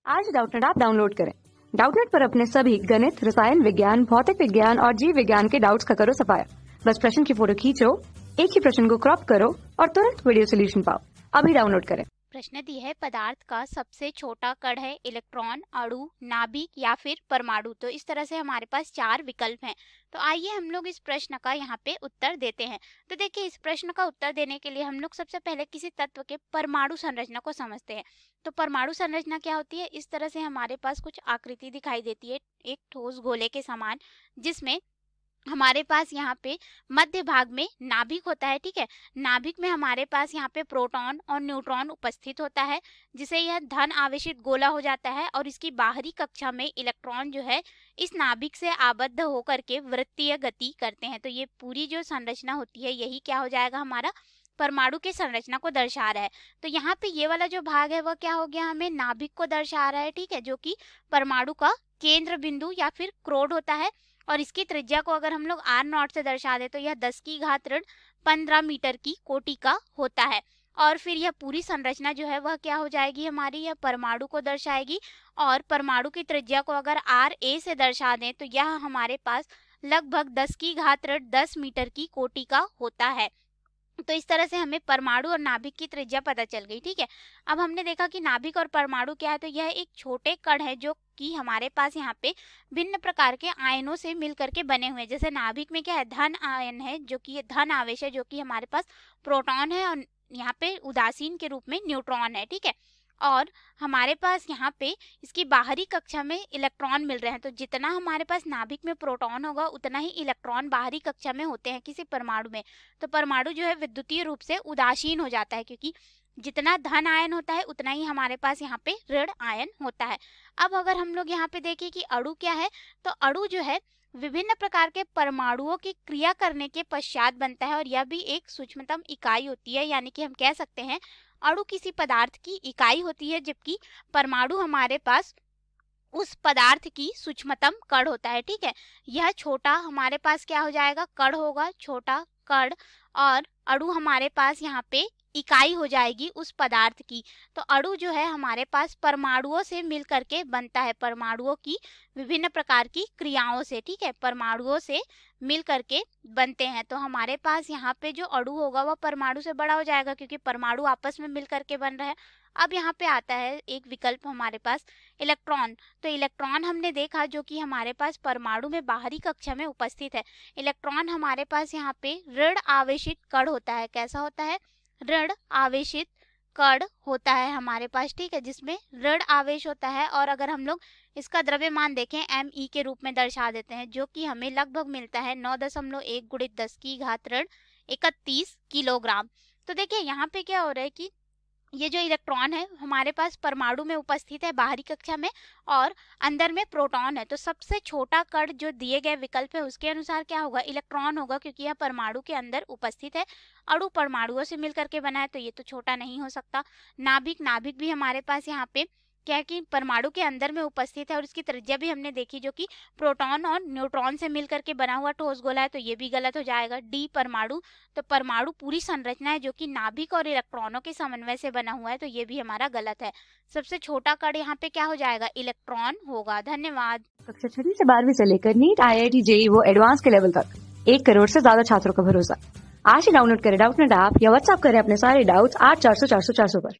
आज Doubtnut app download करें। Doubtnut पर अपने सभी गणित, रसायन विज्ञान, भौतिक विज्ञान और जीव विज्ञान के डाउट्स का करो सफाया। बस प्रश्न की फोटो खींचो, एक ही प्रश्न को क्रॉप करो और तुरंत वीडियो सोल्यूशन पाओ। अभी डाउनलोड करें। प्रश्न दी है, पदार्थ का सबसे छोटा कण है इलेक्ट्रॉन, अणु, नाभिक या फिर परमाणु। तो इस तरह से हमारे पास चार विकल्प हैं। तो आइए हम लोग इस प्रश्न का यहाँ पे उत्तर देते हैं। तो देखिए, इस प्रश्न का उत्तर देने के लिए हम लोग सबसे पहले किसी तत्व के परमाणु संरचना को समझते हैं। तो परमाणु संरचना क्या होती है? इस तरह से हमारे पास कुछ आकृति दिखाई देती है, एक ठोस गोले के समान, जिसमें हमारे पास यहाँ पे मध्य भाग में नाभिक होता है। ठीक है, नाभिक में हमारे पास यहाँ पे प्रोटॉन और न्यूट्रॉन उपस्थित होता है, जिसे यह धन आवेशित गोला हो जाता है और इसकी बाहरी कक्षा में इलेक्ट्रॉन जो है इस नाभिक से आबद्ध होकर के वृत्तीय गति करते हैं। तो ये पूरी जो संरचना होती है, यही क्या हो जाएगा, हमारा परमाणु के संरचना को दर्शा रहा है। तो यहाँ पे ये वाला जो भाग है वह क्या हो गया, हमें नाभिक को दर्शा रहा है। ठीक है, जो कि परमाणु का केंद्र बिंदु या फिर क्रोड होता है। और इसकी त्रिज्या को अगर हम लोग r0 से दर्शा दे तो यह 10 की घात ऋण 15 मीटर की कोटि का होता है। और फिर यह पूरी संरचना जो है वह क्या हो जाएगी, हमारी यह परमाणु को दर्शाएगी। और परमाणु की त्रिज्या को अगर ra से दर्शा दें तो यह हमारे पास लगभग 10 की घात ऋण 10 मीटर की कोटि का होता है। तो इस तरह से हमें परमाणु और नाभिक की त्रिज्या पता चल गई। ठीक है, अब हमने देखा कि नाभिक और परमाणु क्या है। तो यह एक छोटे कण है जो कि हमारे पास यहाँ पे भिन्न प्रकार के आयनों से मिल करके बने हुए हैं। जैसे नाभिक में क्या है, धन आयन है, जो कि धन आवेश है, जो कि हमारे पास प्रोटॉन है, और यहाँ पे उदासीन के रूप में न्यूट्रॉन है। ठीक है, और हमारे पास यहाँ पे इसकी बाहरी कक्षा में इलेक्ट्रॉन मिल रहे हैं। तो जितना हमारे पास नाभिक में प्रोटॉन होगा उतना ही इलेक्ट्रॉन बाहरी कक्षा में होते हैं किसी परमाणु में। तो परमाणु जो है विद्युतीय रूप से उदासीन हो जाता है, क्योंकि जितना धन आयन होता है उतना ही हमारे पास यहाँ पे ऋण आयन होता है। अब अगर हम लोग यहाँ पे देखें कि अणु क्या है, तो अणु जो है विभिन्न प्रकार के परमाणुओं की क्रिया करने के पश्चात बनता है, और यह भी एक सूक्ष्मतम इकाई होती है। यानी कि हम कह सकते हैं अणु किसी पदार्थ की इकाई होती है, जबकि परमाणु हमारे पास उस पदार्थ की सूक्ष्मतम कण होता है। ठीक है, यह छोटा हमारे पास क्या हो जाएगा, कण होगा, छोटा कण, और अणु हमारे पास यहाँ पे इकाई हो जाएगी उस पदार्थ की। तो अणु जो है हमारे पास परमाणुओं से मिल करके बनता है, परमाणुओं की विभिन्न प्रकार की क्रियाओं से। ठीक है, परमाणुओं से मिल करके बनते हैं। तो हमारे पास यहाँ पे जो अणु होगा वह परमाणु से बड़ा हो जाएगा, क्योंकि परमाणु आपस में मिल करके बन रहा है। अब यहाँ पे आता है एक विकल्प हमारे पास, इलेक्ट्रॉन। तो इलेक्ट्रॉन हमने देखा जो कि हमारे पास परमाणु में बाहरी कक्षा में उपस्थित है। इलेक्ट्रॉन हमारे पास यहाँ पे ऋण आवेशित कण होता है। कैसा होता है, ऋण आवेशित कण होता है हमारे पास। ठीक है, जिसमें ऋण आवेश होता है। और अगर हम लोग इसका द्रव्यमान देखें, me के रूप में दर्शा देते हैं, जो कि हमें लगभग मिलता है 9.1 गुणित 10 की घात ऋण 31 किलोग्राम। तो देखिए यहाँ पे क्या हो रहा है कि ये जो इलेक्ट्रॉन है हमारे पास परमाणु में उपस्थित है बाहरी कक्षा में, और अंदर में प्रोटॉन है। तो सबसे छोटा कण जो दिए गए विकल्प है उसके अनुसार क्या होगा, इलेक्ट्रॉन होगा, क्योंकि यह परमाणु के अंदर उपस्थित है। अणु परमाणुओं से मिलकर के बना है, तो ये तो छोटा नहीं हो सकता। नाभिक, नाभिक भी हमारे पास यहाँ पे क्या है कि परमाणु के अंदर में उपस्थित है, और इसकी त्रिज्या भी हमने देखी जो कि प्रोटॉन और न्यूट्रॉन से मिलकर के बना हुआ ठोस गोला है। तो ये भी गलत हो जाएगा। डी परमाणु, तो परमाणु पूरी संरचना है जो कि नाभिक और इलेक्ट्रॉनों के समन्वय से बना हुआ है। तो ये भी हमारा गलत है। सबसे छोटा कण यहाँ पे क्या हो जाएगा, इलेक्ट्रॉन होगा। धन्यवाद। कक्षा 6 से 12वीं से लेकर नीट, IIT, JEE वो एडवांस के लेवल तक 1 करोड़ से ज्यादा छात्रों का भरोसा। आज ही डाउनलोड करें डाउटनेट ऐप या व्हाट्सएप करें अपने सारे डाउट्स 8400 400 400 पर।